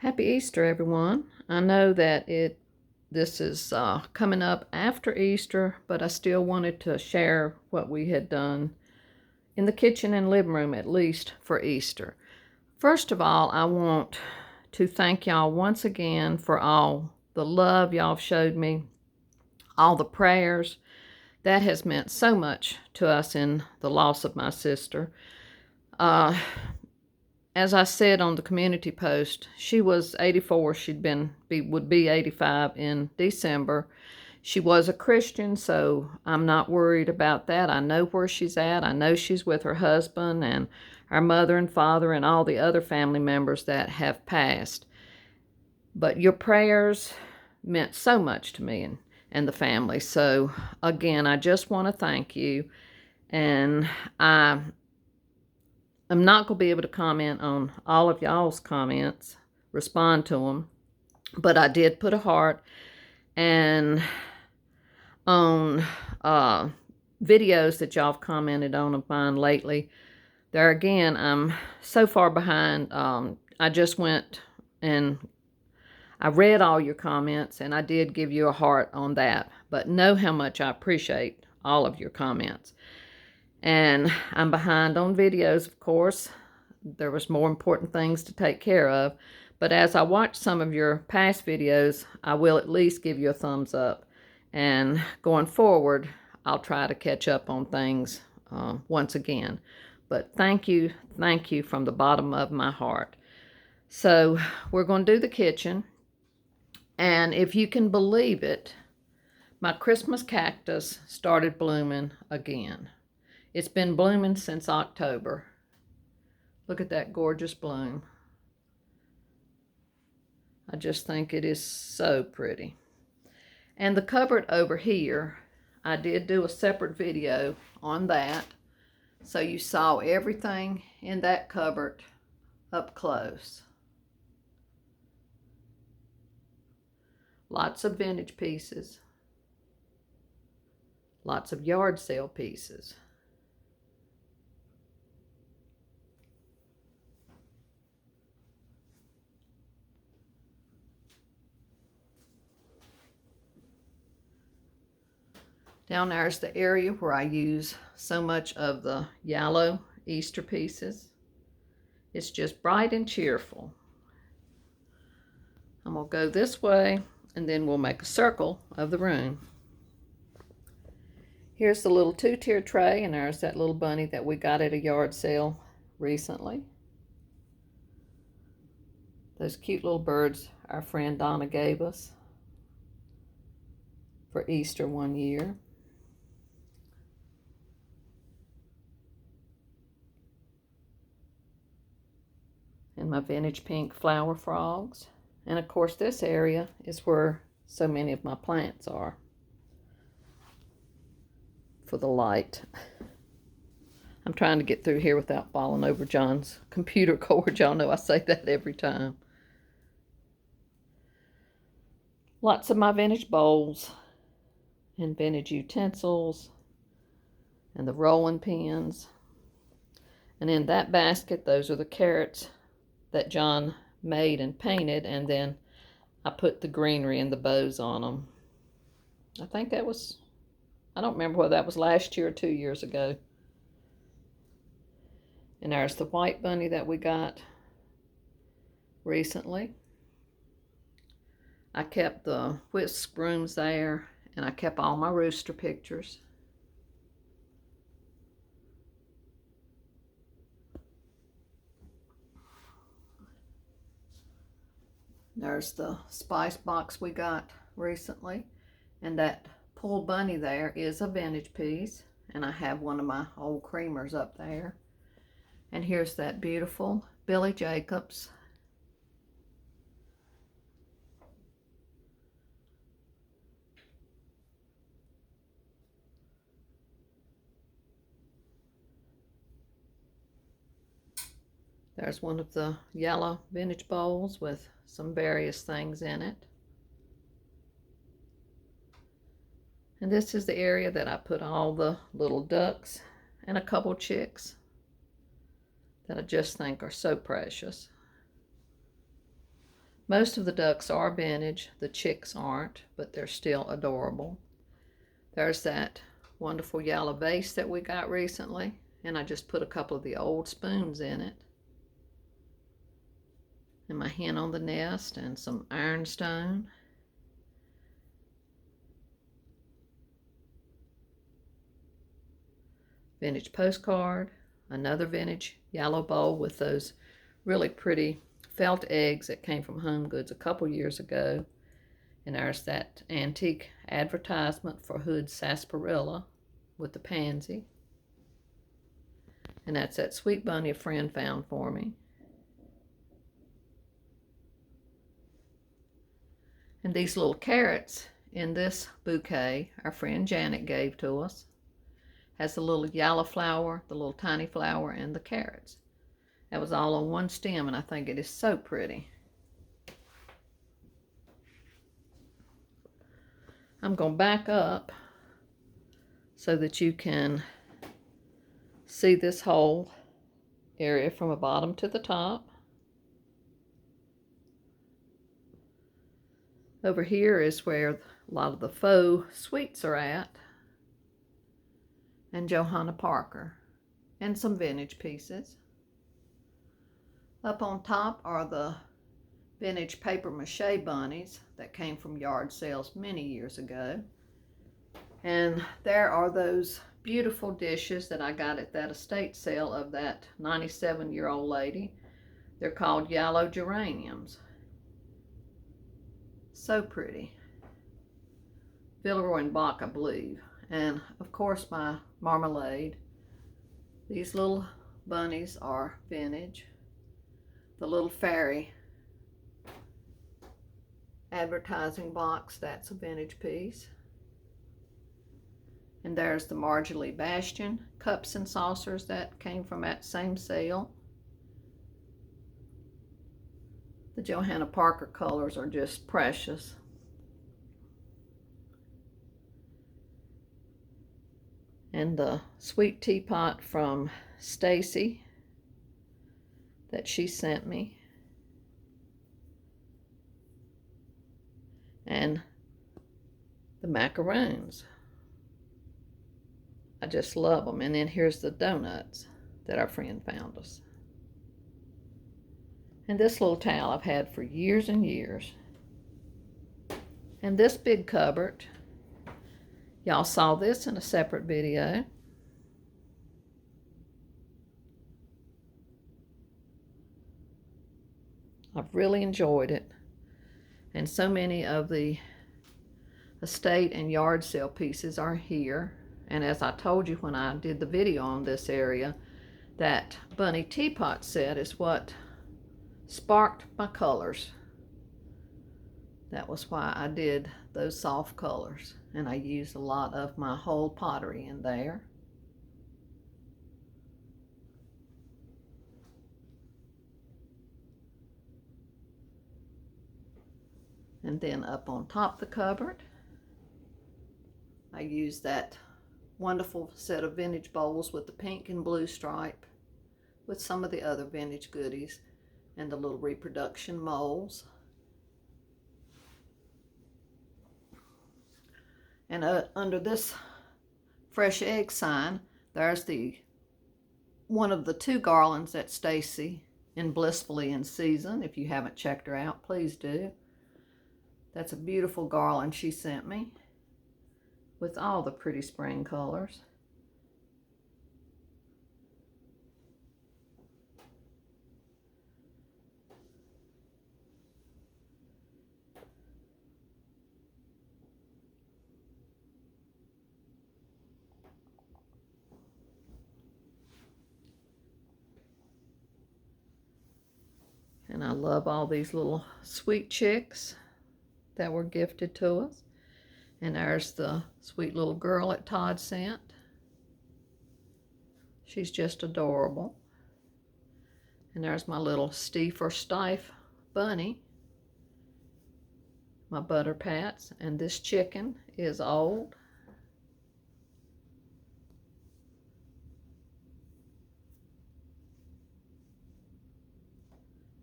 Happy Easter, everyone. I know that this is coming up after Easter, but I still wanted to share what we had done in the kitchen and living room, at least for Easter. First of all, I want to thank y'all once again for all the love y'all showed me, all the prayers. That has meant so much to us in the loss of my sister. Uh, as I said on the community post, she was 84. Would be 85 in December. She was a Christian, so I'm not worried about that. I know where she's at. I know she's with her husband and our mother and father and all the other family members that have passed. But your prayers meant so much to me and the family. So again, I just want to thank you. And I'm not going to be able to comment on all of y'all's comments, respond to them, but I did put a heart. And on videos that y'all have commented on of mine lately, there again, I'm so far behind. I just went and I read all your comments, and I did give you a heart on that. But know how much I appreciate all of your comments. And I'm behind on videos, of course. There was more important things to take care of. But as I watch some of your past videos, I will at least give you a thumbs up. And going forward, I'll try to catch up on things once again. But thank you from the bottom of my heart. So we're going to do the kitchen. And if you can believe it, my Christmas cactus started blooming again. It's been blooming since October. Look at that gorgeous bloom. I just think it is so pretty. And the cupboard over here, I did do a separate video on that. So you saw everything in that cupboard up close. Lots of vintage pieces. Lots of yard sale pieces. Down there is the area where I use so much of the yellow Easter pieces. It's just bright and cheerful. I'm going to go this way, and then we'll make a circle of the room. Here's the little 2-tier tray, and there's that little bunny that we got at a yard sale recently. Those cute little birds our friend Donna gave us for Easter one year. And my vintage pink flower frogs. And of course this area is where so many of my plants are for the light. I'm trying to get through here without falling over John's computer cord. Y'all know I say that every time. Lots of my vintage bowls and vintage utensils and the rolling pins. And in that basket, those are the carrots that John made and painted, and then I put the greenery and the bows on them. I think that was, I don't remember whether that was last year or 2 years ago. And there's the white bunny that we got recently. I kept the whisk brooms there, and I kept all my rooster pictures. There's the spice box we got recently, and that pull bunny there is a vintage piece, and I have one of my old creamers up there. And here's that beautiful Billy Jacobs. There's one of the yellow vintage bowls with some various things in it. And this is the area that I put all the little ducks and a couple chicks that I just think are so precious. Most of the ducks are vintage. The chicks aren't, but they're still adorable. There's that wonderful yellow vase that we got recently, and I just put a couple of the old spoons in it. And my hen on the nest and some ironstone. Vintage postcard, another vintage yellow bowl with those really pretty felt eggs that came from Home Goods a couple years ago. And there's that antique advertisement for Hood's sarsaparilla with the pansy. And that's that sweet bunny a friend found for me. And these little carrots in this bouquet our friend Janet gave to us. Has the little yellow flower, the little tiny flower, and the carrots. That was all on one stem, and I think it is so pretty. I'm going to back up so that you can see this whole area from the bottom to the top. Over here is where a lot of the faux sweets are at. And Johanna Parker. And some vintage pieces. Up on top are the vintage paper mache bunnies that came from yard sales many years ago. And there are those beautiful dishes that I got at that estate sale of that 97-year-old lady. They're called yellow geraniums. So pretty. Villeroy and Bach, I believe. And of course my marmalade. These little bunnies are vintage. The little fairy advertising box, that's a vintage piece. And there's the Marjorie Bastion cups and saucers that came from that same sale. The Johanna Parker colors are just precious. And the sweet teapot from Stacy that she sent me. And the macaroons. I just love them. And then here's the donuts that our friend found us. And this little towel I've had for years and years. And this big cupboard, y'all saw this in a separate video. I've really enjoyed it. And so many of the estate and yard sale pieces are here. And as I told you when I did the video on this area, that bunny teapot set is what sparked my colors. That was why I did those soft colors. And I used a lot of my whole pottery in there. And then up on top of the cupboard, I used that wonderful set of vintage bowls with the pink and blue stripe with some of the other vintage goodies and the little reproduction molds. And under this fresh egg sign, there's one of the two garlands that Stacy in Blissfully in Season. If you haven't checked her out, please do. That's a beautiful garland she sent me with all the pretty spring colors. And I love all these little sweet chicks that were gifted to us. And there's the sweet little girl that Todd sent. She's just adorable. And there's my little Steve or Stife bunny. My butter pats. And this chicken is old.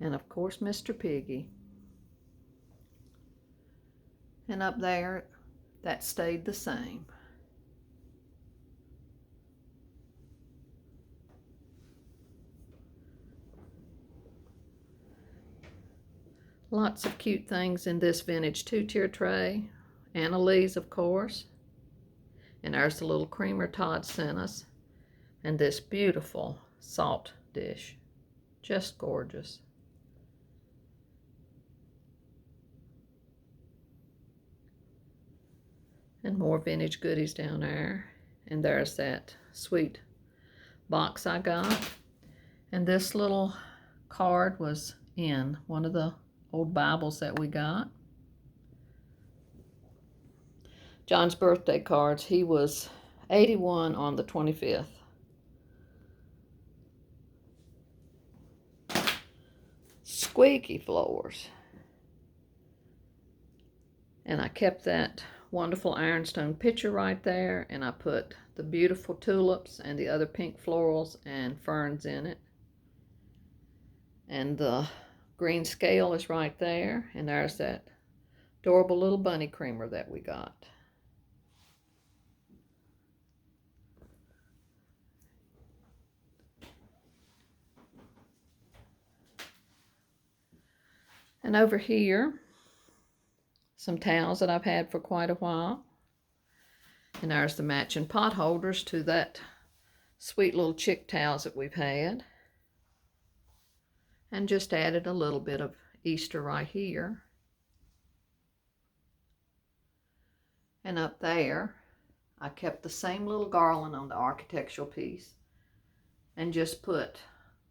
And of course, Mr. Piggy. And up there, that stayed the same. Lots of cute things in this vintage 2-tier tray. Annalise, of course. And there's the little creamer Todd sent us. And this beautiful salt dish. Just gorgeous. And more vintage goodies down there. And there's that sweet box I got. And this little card was in one of the old Bibles that we got. John's birthday cards. He was 81 on the 25th. Squeaky floors. And I kept that wonderful ironstone pitcher right there, and I put the beautiful tulips and the other pink florals and ferns in it. And the green scale is right there, and there's that adorable little bunny creamer that we got. And over here, some towels that I've had for quite a while. And there's the matching pot holders to that sweet little chick towels that we've had. And just added a little bit of Easter right here. And up there, I kept the same little garland on the architectural piece and just put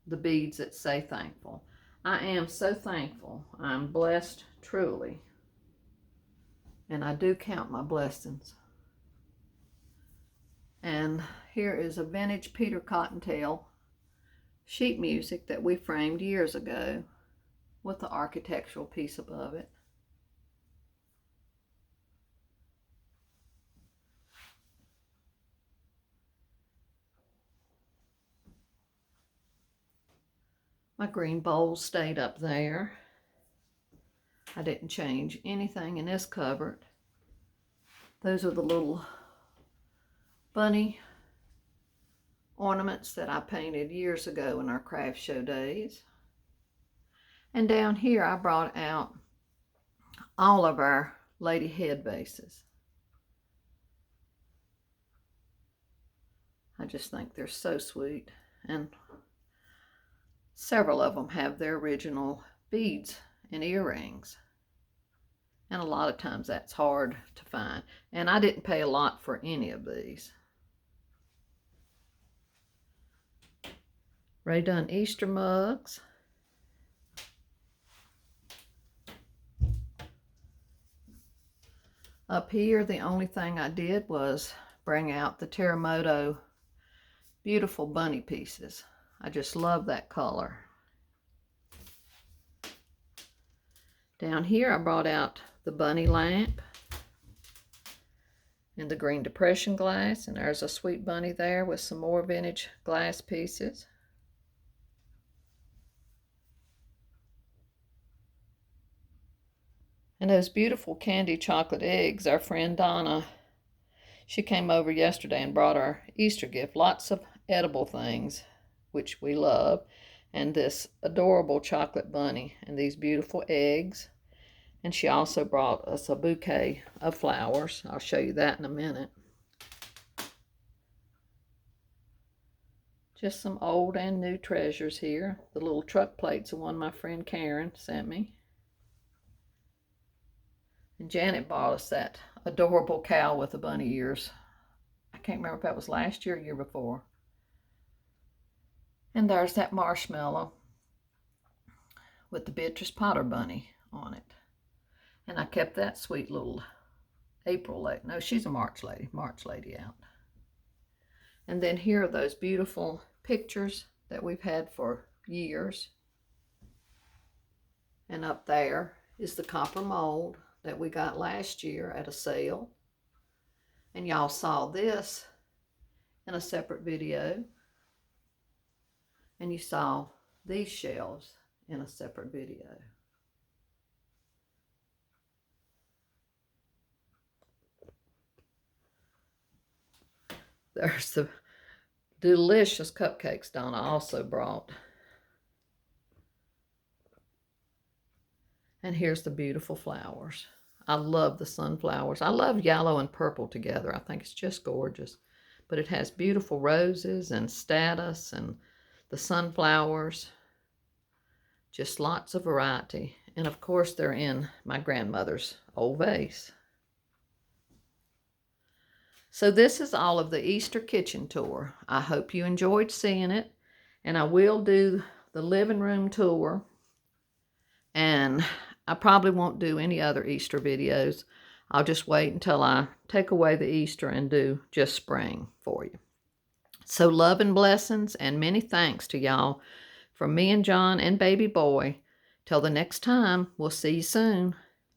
the beads that say thankful. I am so thankful. I'm blessed truly. And I do count my blessings. And here is a vintage Peter Cottontail sheet music that we framed years ago with the architectural piece above it. My green bowls stayed up there. I didn't change anything in this cupboard. Those are the little bunny ornaments that I painted years ago in our craft show days. And down here I brought out all of our lady head bases. I just think they're so sweet, and several of them have their original beads and earrings, and a lot of times that's hard to find, and I didn't pay a lot for any of these. Ray Dunn Easter mugs. Up here, the only thing I did was bring out the Terremoto beautiful bunny pieces. I just love that color. Down here, I brought out the bunny lamp and the green depression glass, and there's a sweet bunny there with some more vintage glass pieces. And those beautiful candy chocolate eggs, our friend Donna, she came over yesterday and brought our Easter gift, lots of edible things, which we love, and this adorable chocolate bunny and these beautiful eggs. And she also brought us a bouquet of flowers. I'll show you that in a minute. Just some old and new treasures here. The little truck plates are one my friend Karen sent me. And Janet bought us that adorable cow with the bunny ears. I can't remember if that was last year or year before. And there's that marshmallow with the Beatrice Potter bunny on it. And I kept that sweet little April lady. No, she's a March lady out. And then here are those beautiful pictures that we've had for years. And up there is the copper mold that we got last year at a sale. And y'all saw this in a separate video. And you saw these shelves in a separate video. There's the delicious cupcakes Donna also brought. And here's the beautiful flowers. I love the sunflowers. I love yellow and purple together. I think it's just gorgeous. But it has beautiful roses and statice and the sunflowers. Just lots of variety. And of course, they're in my grandmother's old vase. So this is all of the Easter kitchen tour. I hope you enjoyed seeing it. And I will do the living room tour. And I probably won't do any other Easter videos. I'll just wait until I take away the Easter and do just spring for you. So love and blessings and many thanks to y'all from me and John and baby boy. Till the next time, we'll see you soon.